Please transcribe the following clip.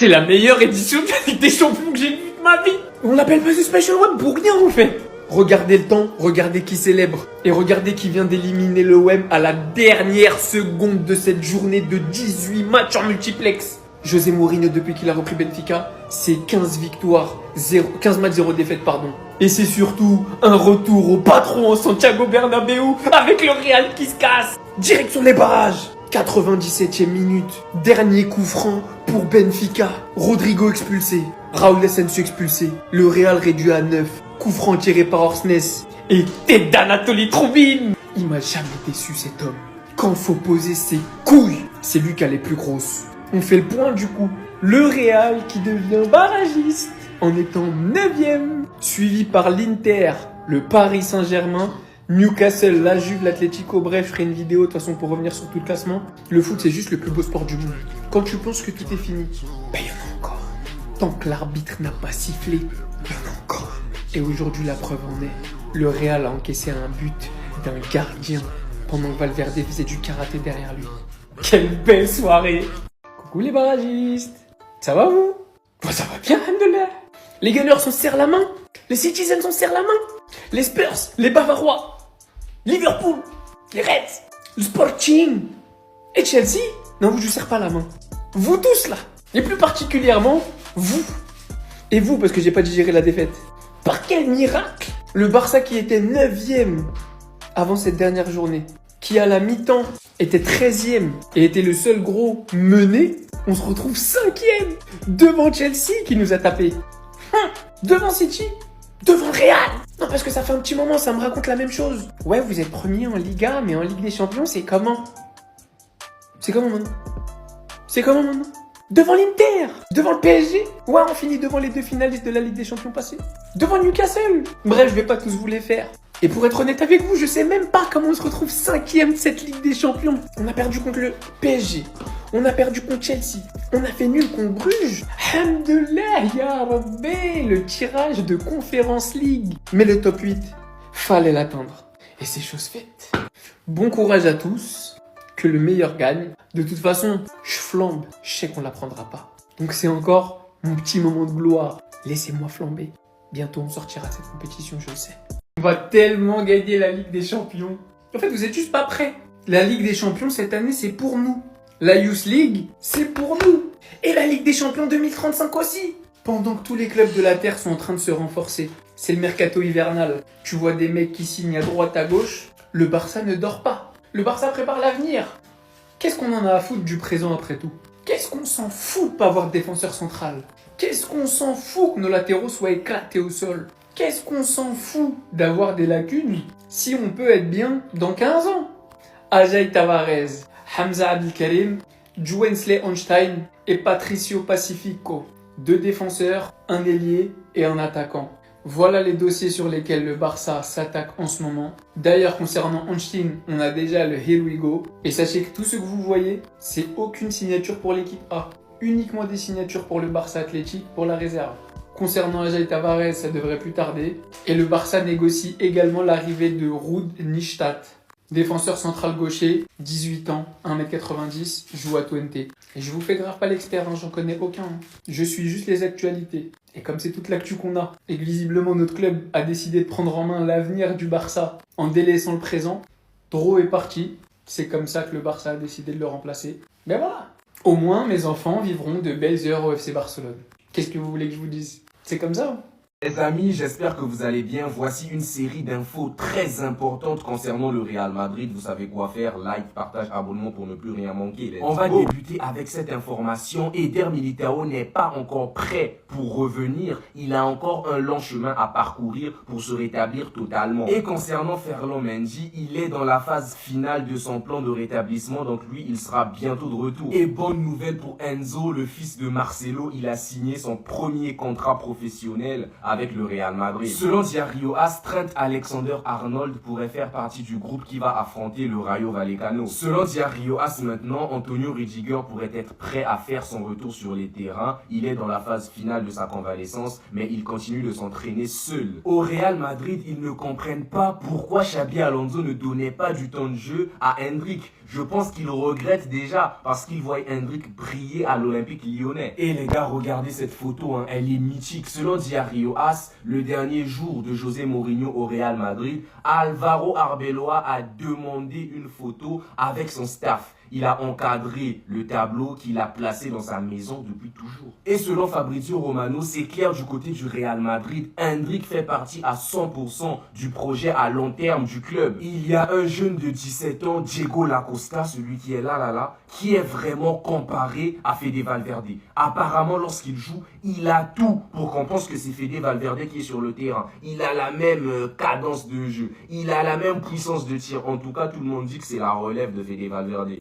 C'est la meilleure édition de la Ligue des Champions que j'ai vue de ma vie. On l'appelle pas The Special One pour rien en fait. Regardez le temps, regardez qui célèbre. Et regardez qui vient d'éliminer l'OM à la dernière seconde de cette journée de 18 matchs en multiplex. José Mourinho, depuis qu'il a repris Benfica, c'est 15 victoires, 15 matchs, 0 défaite, pardon. Et c'est surtout un retour au patron au Santiago Bernabéu avec le Real qui se casse. Direction les barrages. 97e minute, dernier coup franc pour Benfica. Rodrigo expulsé, Raúl Asensio expulsé, le Real réduit à 9. Coup franc tiré par Orsnes et tête d'Anatoly Troubine. Il m'a jamais déçu cet homme. Quand faut poser ses couilles, c'est lui qui a les plus grosses. On fait le point du coup. Le Real qui devient barragiste en étant 9e, suivi par l'Inter, le Paris Saint-Germain, Newcastle, la Juve, l'Atlético. Bref, je ferai une vidéo de toute façon pour revenir sur tout le classement. Le foot, c'est juste le plus beau sport du monde. Quand tu penses que tout est fini, ben il y en a encore. Tant que l'arbitre n'a pas sifflé, il y en a encore. Et aujourd'hui, la preuve en est. Le Real a encaissé un but d'un gardien pendant que Valverde faisait du karaté derrière lui. Quelle belle soirée! Coucou les barragistes! Ça va vous? Moi ça va bien, alhamdoulilah. Les Gunners, on se serre la main. Les Citizens, on se serre la main. Les Spurs, les Bavarois, Liverpool, les Reds, le Sporting et Chelsea. Non, vous, je ne serre pas la main. Vous tous là, et plus particulièrement vous. Et vous, parce que j'ai pas digéré la défaite. Par quel miracle le Barça qui était 9e avant cette dernière journée, qui à la mi-temps était 13e et était le seul gros mené, on se retrouve 5e devant Chelsea qui nous a tapé. Devant City, devant Real. Non, parce que ça fait un petit moment, ça me raconte la même chose. Ouais, vous êtes premier en Liga, mais en Ligue des Champions, c'est comment? C'est comment maintenant? C'est comment maintenant? Devant l'Inter, devant le PSG. Ouais, on finit devant les 2 finalistes de la Ligue des Champions passée. Devant Newcastle. Bref, je vais pas tous vous les faire. Et pour être honnête avec vous, je sais même pas comment on se retrouve 5e de cette Ligue des Champions. On a perdu contre le PSG. On a perdu contre Chelsea. On a fait nul contre Bruges. Alhamdoulilah, ya Rabbi, le tirage de Conference League. Mais le top 8, fallait l'atteindre. Et c'est chose faite. Bon courage à tous. Que le meilleur gagne. De toute façon, je flambe. Je sais qu'on la prendra pas. Donc c'est encore mon petit moment de gloire. Laissez-moi flamber. Bientôt on sortira de cette compétition, je le sais. On va tellement gagner la Ligue des Champions. En fait, vous êtes juste pas prêts. La Ligue des Champions cette année, c'est pour nous. La Youth League, c'est pour nous. Et la Ligue des Champions 2035 aussi. Pendant que tous les clubs de la Terre sont en train de se renforcer. C'est le mercato hivernal. Tu vois des mecs qui signent à droite, à gauche. Le Barça ne dort pas. Le Barça prépare l'avenir. Qu'est-ce qu'on en a à foutre du présent après tout? Qu'est-ce qu'on s'en fout de pas avoir de défenseur central? Qu'est-ce qu'on s'en fout que nos latéraux soient éclatés au sol? Qu'est-ce qu'on s'en fout d'avoir des lacunes si on peut être bien dans 15 ans? Ajay Tavares, Hamza Abdelkarim, Juwensley Einstein et Patricio Pacifico. 2 défenseurs, un ailier et un attaquant. Voilà les dossiers sur lesquels le Barça s'attaque en ce moment. D'ailleurs, concernant Einstein, on a déjà le Here We Go. Et sachez que tout ce que vous voyez, c'est aucune signature pour l'équipe A. Uniquement des signatures pour le Barça Athletic pour la réserve. Concernant Ajay Tavares, ça devrait plus tarder. Et le Barça négocie également l'arrivée de Ruud Nistat. Défenseur central gaucher, 18 ans, 1m90, joue à Twente. Et je vous fais grave pas l'expert, hein, j'en connais aucun. Hein. Je suis juste les actualités. Et comme c'est toute l'actu qu'on a, et que visiblement notre club a décidé de prendre en main l'avenir du Barça en délaissant le présent, Dro est parti. C'est comme ça que le Barça a décidé de le remplacer. Mais voilà. Au moins, mes enfants vivront de belles heures au FC Barcelone. Qu'est-ce que vous voulez que je vous dise? C'est comme ça. Les amis, j'espère que vous allez bien. Voici une série d'infos très importantes concernant le Real Madrid. Vous savez quoi faire, like, partage, abonnement pour ne plus rien manquer. On va débuter avec cette information. Eder Militao n'est pas encore prêt pour revenir. Il a encore un long chemin à parcourir pour se rétablir totalement. Et concernant Ferland Mendy, il est dans la phase finale de son plan de rétablissement. Donc lui, il sera bientôt de retour. Et bonne nouvelle pour Enzo, le fils de Marcelo. Il a signé son premier contrat professionnel avec le Real Madrid. Selon Diario As, Trent Alexander-Arnold pourrait faire partie du groupe qui va affronter le Rayo Vallecano. Selon Diario As maintenant, Antonio Rudiger pourrait être prêt à faire son retour sur les terrains. Il est dans la phase finale de sa convalescence, mais il continue de s'entraîner seul. Au Real Madrid, ils ne comprennent pas pourquoi Xabi Alonso ne donnait pas du temps de jeu à Endrick. Je pense qu'il regrette déjà parce qu'il voit Endrick briller à l'Olympique Lyonnais. Et les gars, regardez cette photo, hein, elle est mythique. Selon Diario As, le dernier jour de José Mourinho au Real Madrid, Alvaro Arbeloa a demandé une photo avec son staff. Il a encadré le tableau qu'il a placé dans sa maison depuis toujours. Et selon Fabrizio Romano, c'est clair du côté du Real Madrid, Endrick fait partie à 100% du projet à long terme du club. Il y a un jeune de 17 ans, Diego Lacosta, celui qui est là, qui est vraiment comparé à Fede Valverde. Apparemment, lorsqu'il joue, il a tout pour qu'on pense que c'est Fede Valverde qui est sur le terrain. Il a la même cadence de jeu, il a la même puissance de tir. En tout cas, tout le monde dit que c'est la relève de Fede Valverde.